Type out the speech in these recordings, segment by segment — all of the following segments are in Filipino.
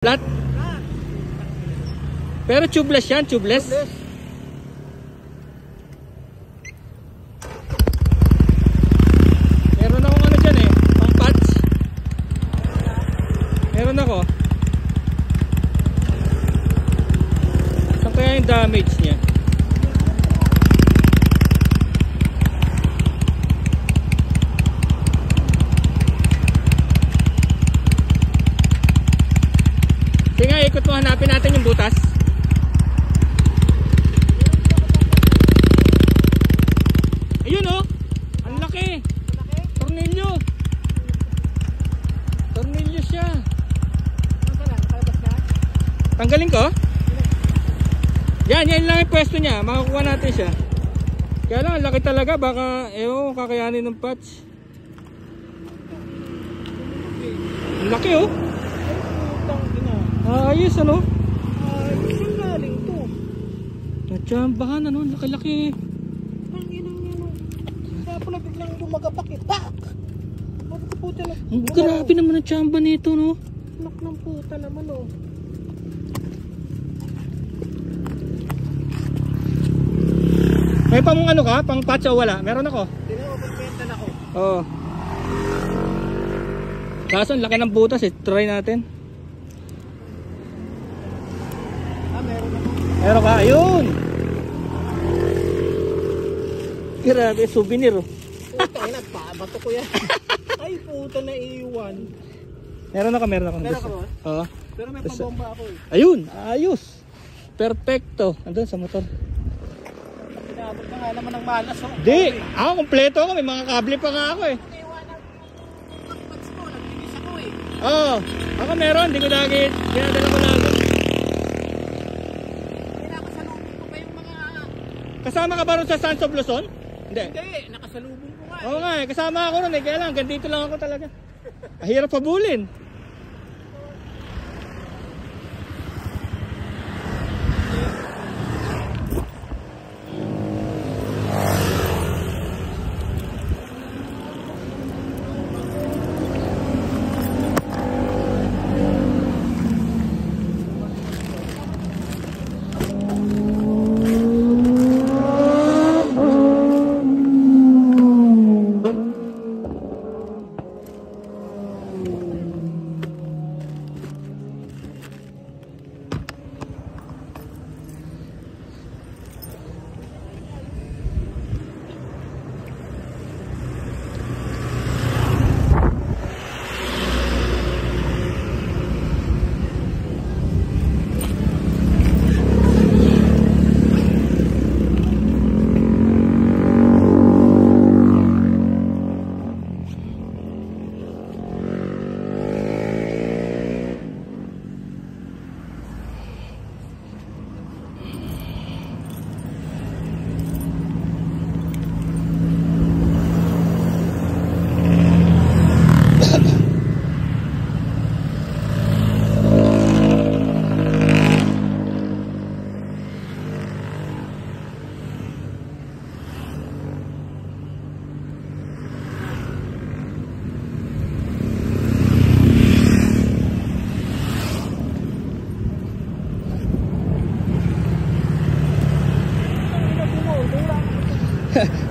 Flat? Pero tubeless yan, tubeless. Meron akong ano dyan eh, pang patch. Meron ako. Saan kaya yung damage niya? Sige nga, ikot mo, hanapin natin yung butas. Ayun oh, ang laki. Tornilyo. Tornilyo siya. Tanggalin ko? Yan lang yung pwesto niya. Makakuha natin siya. Kaya lang, ang laki talaga. Baka, kakayanin ng patch. Ang laki oh. Ayos ano? Saan galing to? Natsambahan ano, laki-laki. Ang inang yan o. Kaya pala biglang lumagapakit. Pak! Puta na. Grabe naman ang tsamba nito no. Anak ng puta naman o. May pang ano ka? Pang patch o wala? Meron ako. Hindi na, magbenta na ako. Oo. Kaso ang laki ng butas eh. Try natin. Meron ako. Meron ka? Ayun! Grabe, souvenir oh. Puta, ay nagpabato ko yan. Ay puta na iwan. Meron ako. Meron ka ba? Oo. Pero may pambomba ako eh. Ayun! Ayos! Perfecto! Andun sa motor. Pinabot ka nga naman ng malas o. Di! Ako, kompleto ako. May mga kable pa nga ako eh. Ang pats ko, naglinis ako eh. Oo. Ako meron. Hindi ko lagi. Dinadala ko lagi. Nakasalubong ko pa yung mga... Kasama ka ba ron sa Sons of Luzon? Hindi. Hindi, nakasalubong ko nga Oo nga eh. Kasama ako ron eh. Kaya lang, gandito lang ako talaga. Mahirap pabulin.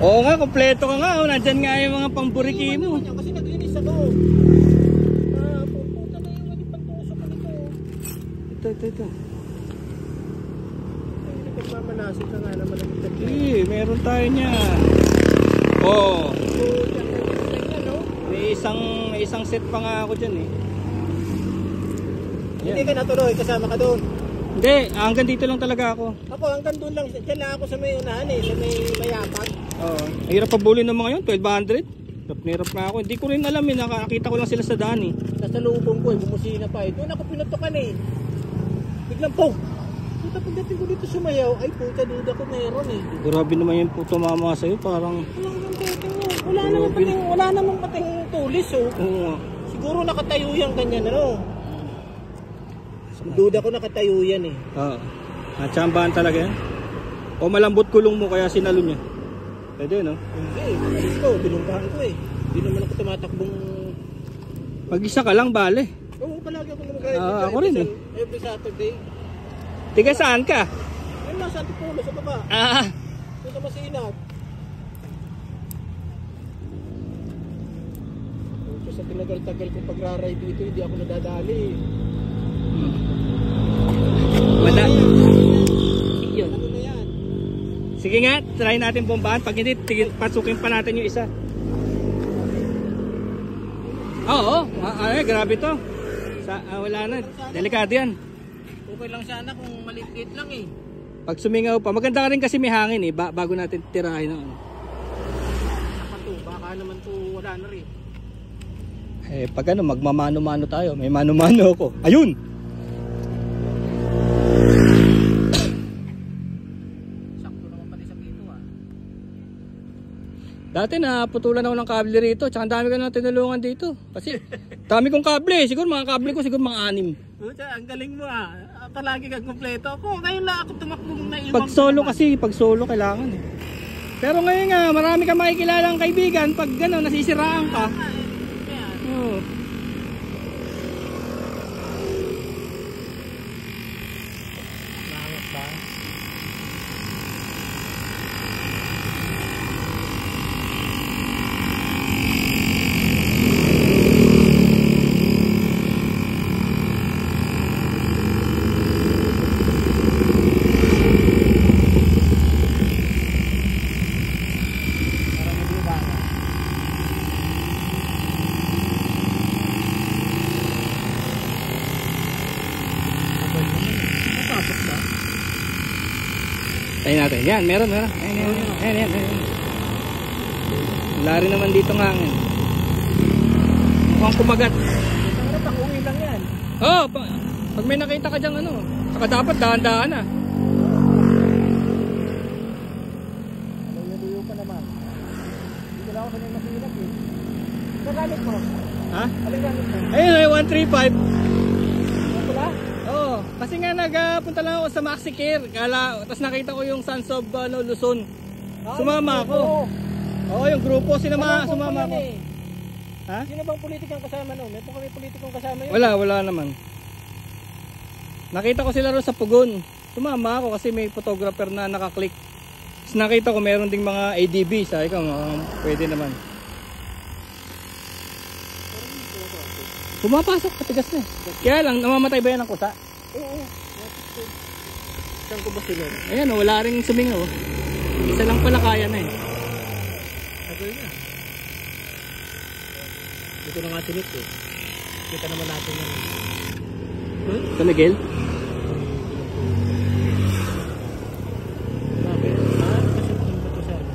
Oo nga, kompleto ka nga. Nandyan nga yung mga pamburiki mo. Kasi naglinis ako. Pupunta na yung pagtusok ko nito. Ito. Hindi pagmamanasin ka nga naman ang ito. Meron tayo niya. Oo. No? May isang set pa nga ako dyan eh. Hindi ka natuloy, kasama ka doon. Hindi, hanggang dito lang talaga ako. Ako hanggang doon lang, dyan lang ako sa may unahan eh, sa may mayapag. Oo. Hirap pabulin ng mga yun, 1200. Hirap na ako. Hindi ko rin alam eh, nakakita ko lang sila sa daan eh. Nasa lubong ko eh, bumusina pa eh. Doon ako pinutukan eh. Biglang po. Puta pagdating ko dito sumayaw, ay puta duda ko meron eh. Grabe naman yung po tumama sa'yo, parang... Wala naman pating tulis oh. Oo nga. Siguro nakatayo yan ganyan ano. Duda ko nakatayo yan eh. Oo. Natsambahan talaga yan. O malambot kulong mo kaya sinalo niya. Pwede no? Hindi, alis ko, binungkahan ko eh. Hindi naman ako tumatakbong... Pag isa ka lang, bale. Oo, palagi ako naman kahit. Ako rin eh. Every Saturday. Tiga saan ka? Ayun lang, sa Antipolo, sa baba. Ah, Doon sa Masinag. So, sa tinagal-tagal kong pagraray dito, hindi ako nadadali. wala. Yun. Ano na yan? Sige nga, try natin bombahan. Pag hindi, pasukin pa natin yung isa. Oo, ay, grabe to. Wala na, delikado yan. Okay lang sana kung maliit lang eh. Pag sumingaw pa, maganda ka rin kasi may hangin eh, bago natin tirahin ng ano. Saka to, baka naman to wala na rin. Eh, pag ano, magmamano-mano tayo. May mano-mano ako. Ayun! Sakto naman pati sa pito ah. Dati na putulan ako ng kable rito, tsaka ang dami ko na tinulungan dito. Kasi dami kong kable, siguro mga kable ko siguro mga 6. Puta, ang galing mo ah. Palagi kang kumpleto. Ako, ngayon lang ako tumakbo ng naiwan. Pag solo kasi, pag solo kailangan eh. Pero ngayon nga, marami kang makikilalang kaibigan pag gano'n, nasisiraan ka. Oo. Langat ba? Parang hindi ba? Napasok ba? Tayo natin. Yan, meron. Ayan. Wala rin naman dito nga. Mukhang kumagat. Ano pang uwi lang yan? Oh, pag may nakita ka dyang ano, saka dapat dahan-dahan na. Luyo-luyo pa naman. Hindi lang ako sa masinag eh. Ano gamit mo? Ha? Ano gamit mo? Ayun, ay 135. Ano pala? Oo, kasi nga nagpunta lang ako sa Maxicare. Tapos nakita ko yung Sons of Luzon. Sumama ako. Oo, yung grupo, sumama ako. Ha? Sino bang politikang kasama no? May kami politikong kasama yun? Wala naman. Nakita ko sila ron sa Pugon. Sumama ako kasi may photographer na nakaklik. Tapos nakita ko meron ding mga ADB. Sabi ko, pwede naman. Pumapasok, patigas na eh. Kaya lang, namamatay ba yan ng kusa? Oo. Saan ko ba sila? Ayan, wala rin sumingaw. Isa lang pala kaya na eh. Agay na. Dito na nga tinit eh. Kita naman natin yung... Ito, Miguel? Bakit? Kasi kung bato sa ano?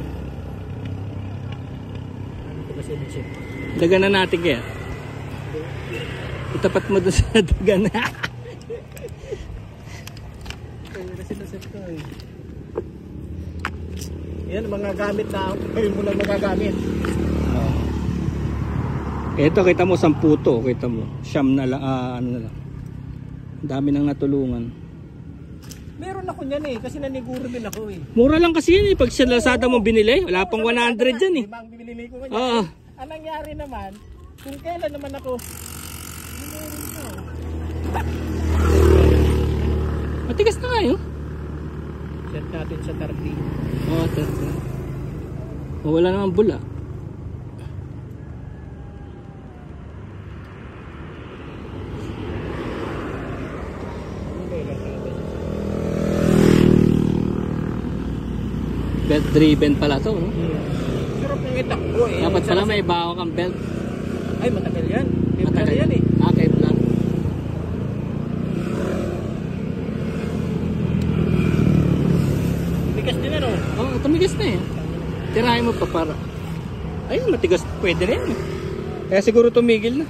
Ano ito ba sinisip? Dagan na natin kaya. Itapat mo doon sa dagan. Sinisip ko eh. Yan, mga gamit na ngayon mo lang magagamit. Ito, kita mo, 10 to. Kita mo, siyam na lang, ano na lang. Ang dami nang natulungan. Meron ako niyan eh, kasi naniguro din ako eh. Mura lang kasi yun eh. Pag sa Lazada mo binili, wala pang 100 dyan eh. Ibang binili ko Oo. Ang nangyari naman, kung kailan naman ako, meron ko. Matigas na nga yun. Set natin sa 30. Oo, wala naman bula. Belt driven pala to, no? Pero kung itakbo eh. Dapat pala may bago kang belt. Ay, matagal yan. Matagal yan eh. Okay, plan. Bigas din ano? Oo, tumigas na eh. Tirahin mo pa para. Ayun, matigas. Pwede rin eh. Kaya siguro tumigil na.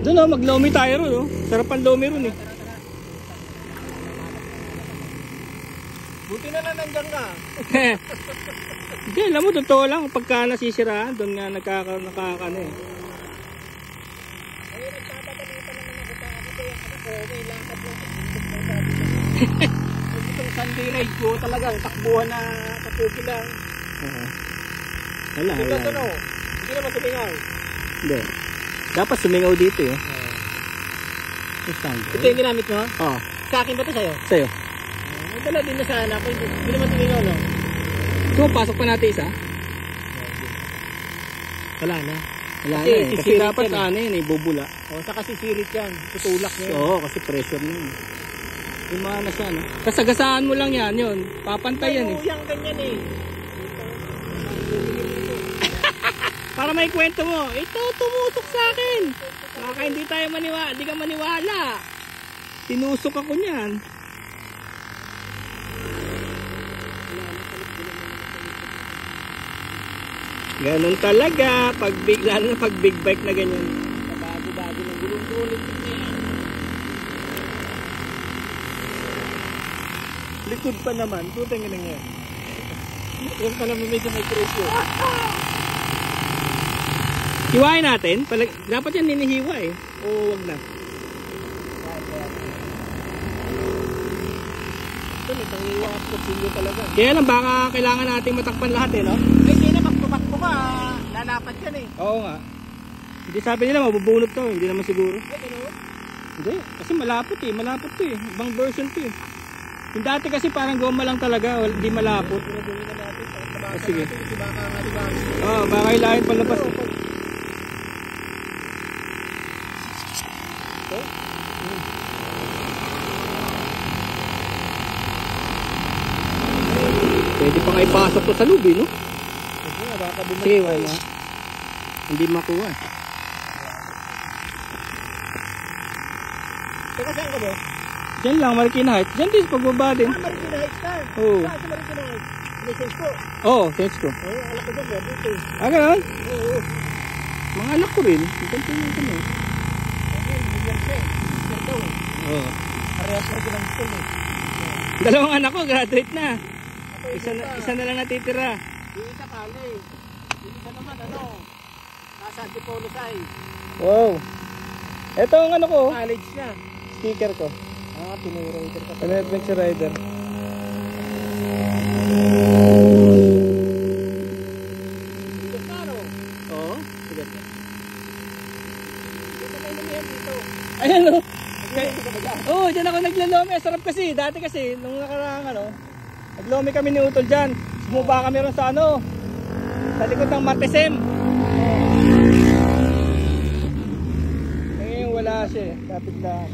Doon oh, mag-lomi tayo ron oh. Sarap ang lomi ron eh. Buti na lang nandiyan ka. Hindi, alam mo, totoo lang. Pagka nasisiraan, doon nga nakakano eh. Ay, nagpapagalitan naman ako sa ako. Kaya ano ko, may lakad lang. Itong Sunday ride ko talagang takbuhan na kapugi lang. Wala, Ito wala. ano? Hindi naman sumingaw. Hindi. Dapat sumingaw dito eh. Ito yung ginamit mo? Oo. Sa akin ba ito sa'yo? Sa'yo. May dala din na sana ako. Hindi naman tumingaw, no? So, pasok pa natin isa? Wala na. Wala Kasi na eh. Kasi sisirit dapat yan eh. ano yun eh, bubula. O, saka sisirit yan. Tutulak na yan. Oo, kasi pressure na yun. Yung mga nasa ano. Kasagasaan mo lang yan, yun. Papantay yan eh. Yung ganyan eh. Para may kwento mo, ito tumusok sa akin. Baka hindi tayo maniwala, hindi ka maniwala. Tinusok ako niyan. Ganun talaga pag big, lalo na pag big bike na ganyan. Bago-bago ng gulong-gulong na yan. Likod pa naman, putang ina nga. Yung pala mo medyo may presyo. Hiwain natin, dapat yan ninihiwa eh. O wag na. Ito may pangiwas ko sinyo talaga. Kaya lang baka kailangan nating matakpan lahat eh, no? Ay, hindi na magpumakpo ka. Lalapat yan eh. Oo nga. Hindi sabi nila mabubunot to, hindi naman siguro. Ay, gano'n? Hindi, kasi malapot eh, malapot to eh. Ibang version to eh. Yung dati kasi parang goma lang talaga, hindi malapot. Pinagawin na natin. Sige. Kasi baka nga diba? Oo, baka kailangan palabas. Pwede pa nga ipasok to sa loob eh, no? Sige, wala. Hindi makuha. Teka, saan ka ba? Diyan lang, Marikina Heights. Diyan din, pagbaba din. Marikina Heights ka. Oo. Saan sa Marikina Heights? License ko. Oo, sense ko. Oo, alak ko dyan, dito. Ah, ganun? Oo. Mga anak ko rin. Ganito yung ganun. Okay, million siya eh. Million daw eh. Oo. Parehas na lang school eh. Dalawang anak ko, graduate na. Ako, Isa na lang natitira. yung isa kali. Yung isa naman, ano, nasa Antipolo side. Wow. Ito ang ano ko, College na. sticker ko. Ah, pinurider ka. Ano adventure rider? Dito ka, no? Oo. Sige. Dito kayo lumihan dito. Ayan o. Dito ka ba dyan? Oo, dyan ako naglalome. Sarap kasi. Dati kasi, nung nakaraang ano, naglome kami ni Utol dyan. Sumuba kami ron sa ano, sa likod ng Martesem. Ngayon wala siya eh. Kapit lang.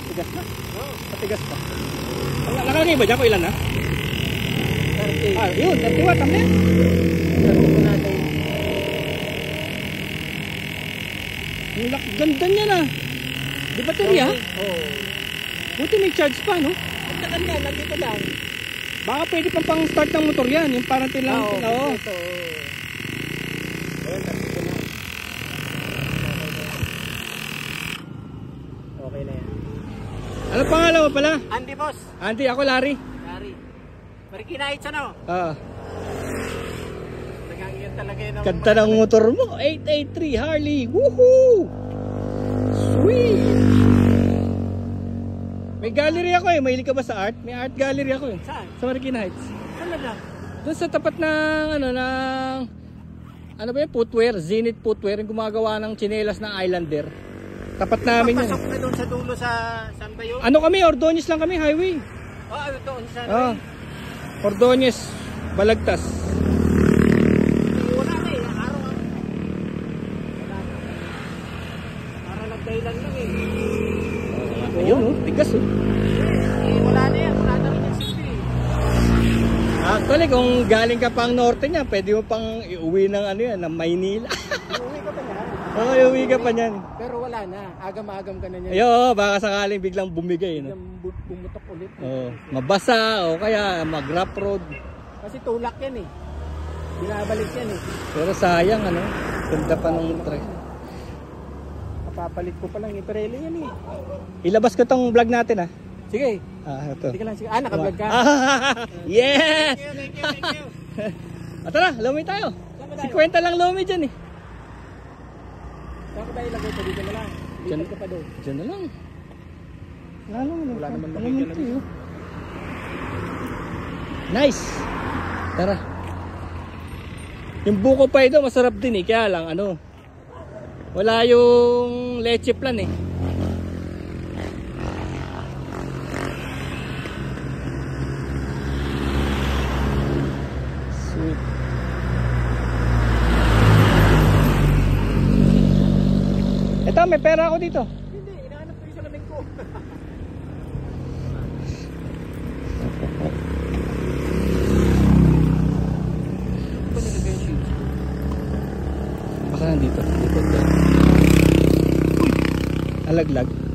Tigas na. Oo. Matigas pa. Nakalagay ba dyan? Kung ilan na? 30. Ah, yun. 30 watt. Tama yan. 30 po natin. Ang ganda niya na. Di baterya? Oo. Buti may charge pa, no? Ang tagal yan, nandito lang. Baka pwede pang start ng motor yan. Yung parang tinlang. Oo, Oo. ito. Ayan, nandito na. Okay na yan. Ano pangalan mo pala? Andy, boss. Andy, ako Larry. Dari. Marikina Heights, ano? Ah, Nagangyan talaga yun. ganda ng motor mo. 883 Harley. Woohoo! Sweet! May gallery ako eh. Mahilig ka ba sa art? May art gallery ako eh. Saan? Sa Marikina Heights. Talaga? Doon sa tapat ng ano ba yun? Footwear. Zenith Footwear. Yung gumagawa ng tsinelas ng Islander. Tapat namin yun. Papasok na doon sa dulo sa San ba yun? Ano kami? Ordonez lang kami. Highway. Oo, ano doon sa Ah. Ordonez. Balagtas. wala na eh. Araw ah. Wala na. Para nagdahilan lang eh. Ayun oh. Tigas oh. Eh, wala na yan. Wala na rin yung city. Actually, kung galing ka pang norte niya, pwede mo pang iuwi ng ano yan, ng Maynila. Uuwi ka pa na. Oo, iuwi ka pa niyan. Pero wala na. Agam-agam ka na niyan. Ayun, baka sakaling biglang bumigay. No? Bumutok ulit. Oo, mabasa o kaya mag-rough road. Kasi tulak yan eh. Binabalik yan eh. Pero sayang ano, ganda pa ng truck. Kapapalit ko pa lang eh. Pirelli yan eh. Ilabas ko tong vlog natin ah. Sige. Ah, ito. Sige lang. Sige. Ah, nakablog ka. Yes! Thank you. At tara, lumi tayo. Saan ba tayo? 50 lang lumi dyan eh. Saan ko tayo ilagay pa dito na lang? Diyan. Lipat ka pa doon. Dyan na lang. Lalo mo Wala naman ano makikialam. to, oh. Nice. Tara. Yung buko pie daw masarap din eh, kaya lang ano, wala yung leche plan eh. Sweet. Eto, may pera ako dito. Hindi, inaanap ko yung salamin ko. Ano nilagay yung shoes? Baka nandito. Dito. Alaglag.